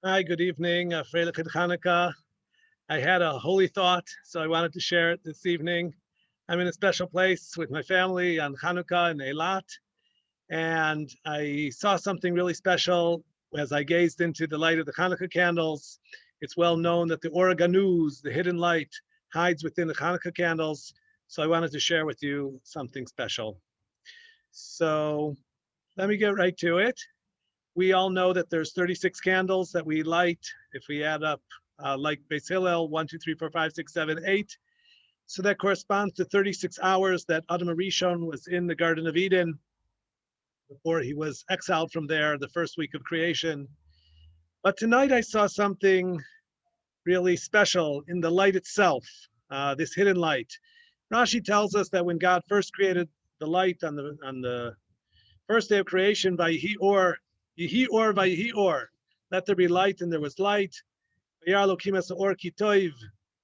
Hi, good evening. Freilich Chanukah. I had a holy thought, so I wanted to share it this evening. I'm in a special place with my family on Chanukah in Eilat, and I saw something really special as I gazed into the light of the Chanukah candles. It's well known that the Or Ganuz, the hidden light, hides within the Chanukah candles, so I wanted to share with you something special. So let me get right to it. We all know that there's 36 candles that we light. If we add up like Beis Hillel, 1, 2, 3, 4, 5, 6, 7, 8. So that corresponds to 36 hours that Adam Arishon was in the Garden of Eden before he was exiled from there the first week of creation. But tonight I saw something really special in the light itself, this hidden light. Rashi tells us that when God first created the light on the first day of creation, Vayihi Or, Yihi Or, Vayihi Or, let there be light, and there was light. Vayar Elokim es ha'or ki tov,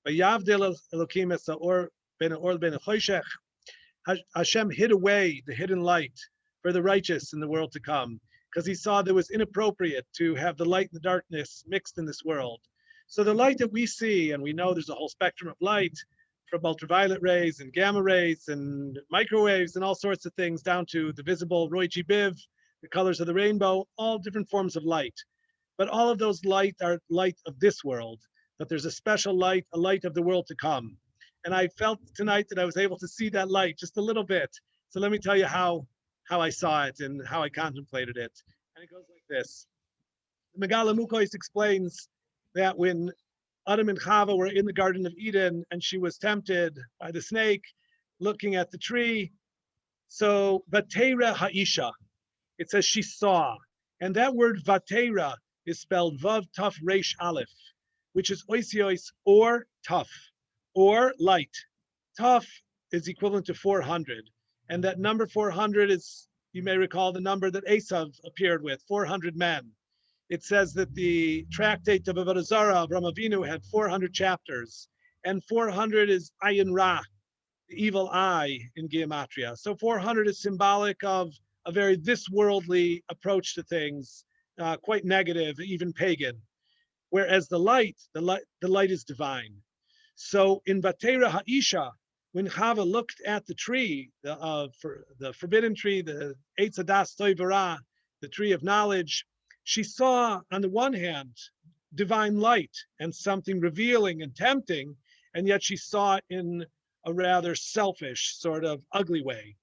vayavdil Elokim es ha'or ben ha'or ben ha'choshech. Hashem hid away the hidden light for the righteous in the world to come, because he saw that it was inappropriate to have the light and the darkness mixed in this world. So the light that we see, and we know there's a whole spectrum of light, from ultraviolet rays and gamma rays and microwaves and all sorts of things, down to the visible Roy G. Biv, the colors of the rainbow, all different forms of light. But all of those light are light of this world, but there's a special light, a light of the world to come. And I felt tonight that I was able to see that light just a little bit. So let me tell you how I saw it and how I contemplated it. And it goes like this. Megaleh Amukos explains that when Adam and Chava were in the Garden of Eden and she was tempted by the snake looking at the tree. So, Vatera Ha'isha, it says she saw. And that word Vatera is spelled Vav Taf Resh Aleph, which is oisiois or tough, or light. Tough is equivalent to 400. And that number 400 is, you may recall, the number that Esav appeared with, 400 men. It says that the tractate of Avodah Zarah, Avraham Avinu, had 400 chapters, and 400 is Ayin Ra, the evil eye in gematria. So 400 is symbolic of a very this worldly approach to things, quite negative, even pagan. Whereas the light is divine. So in Vatera Ha'isha, when Chava looked at the tree, the forbidden tree, the Eitz Hadas Tov V'Ra, the tree of knowledge, she saw, on the one hand, divine light and something revealing and tempting, and yet she saw it in a rather selfish, sort of ugly way.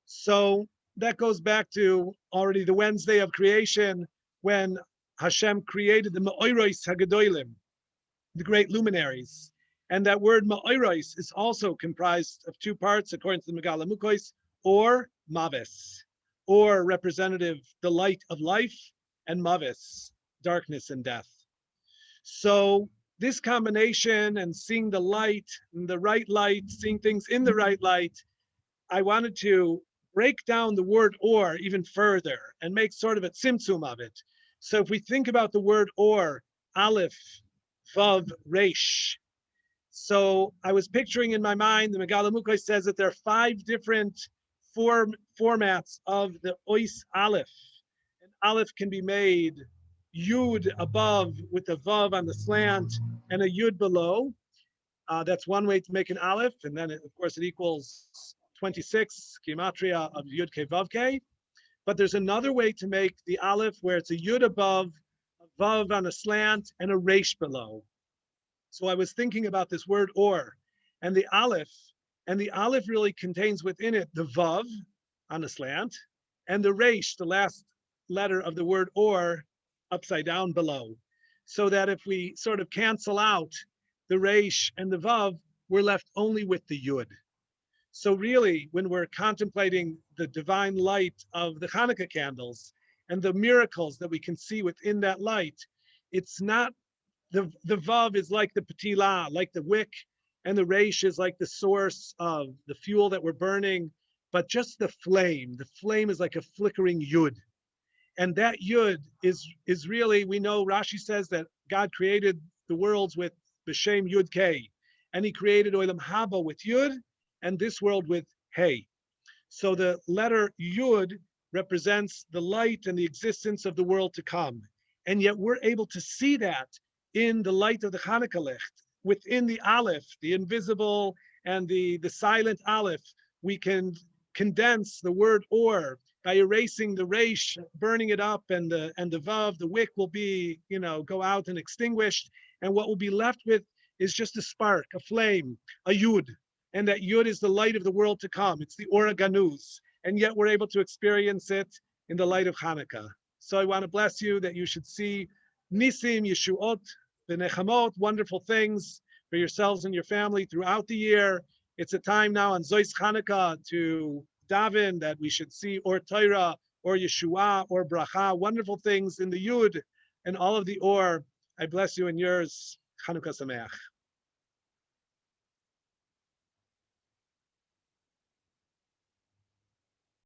So that goes back to already the Wednesday of creation, when Hashem created the Ma'oros HaGedolim, the great luminaries. And that word Ma'oros is also comprised of two parts, according to the Megaleh Amukos, or Mavis, or representative, the light of life, and Mavis, darkness and death. So this combination and seeing the light, and the right light, seeing things in the right light, I wanted to break down the word or even further and make sort of a tzimtzum of it. So if we think about the word or, Aleph, Vav, Resh. So I was picturing in my mind, the Megaleh Amukos says that there are 5 different formats of the Ois Aleph. And Aleph can be made Yud above with a Vav on the slant and a Yud below. That's one way to make an Aleph. And then, of course, it equals 26, gematria of Yud Ke Vav Ke. But there's another way to make the Aleph where it's a Yud above, a Vav on a slant, and a Resh below. So I was thinking about this word or, and the Aleph really contains within it the Vav on a slant, and the Resh, the last letter of the word or, upside down below. So that if we sort of cancel out the Resh and the Vav, we're left only with the Yud. So really, when we're contemplating the divine light of the Chanukah candles and the miracles that we can see within that light, it's not, the Vav is like the Petilah, like the wick, and the Resh is like the source of the fuel that we're burning, but just the flame. The flame is like a flickering Yud. And that Yud is really, we know Rashi says that God created the worlds with B'Shem Yud K, and he created Olam Haba with Yud, and this world with Hey. So the letter Yud represents the light and the existence of the world to come. And yet we're able to see that in the light of the Chanukah licht, within the Aleph, the invisible and the silent Aleph. We can condense the word or by erasing the resh, burning it up, and the vav, the wick will be, go out and extinguished. And what will be left with is just a spark, a flame, a yud. And that yud is the light of the world to come. It's the Ora Ganuz. And yet we're able to experience it in the light of Hanukkah. So I want to bless you that you should see Nisim, Yeshuot, Benechamot, wonderful things for yourselves and your family throughout the year. It's a time now on Zois Hanukkah to daven that we should see or Torah or Yeshua or Bracha, wonderful things in the Yud and all of the Or. I bless you and yours. Chanukah Sameach.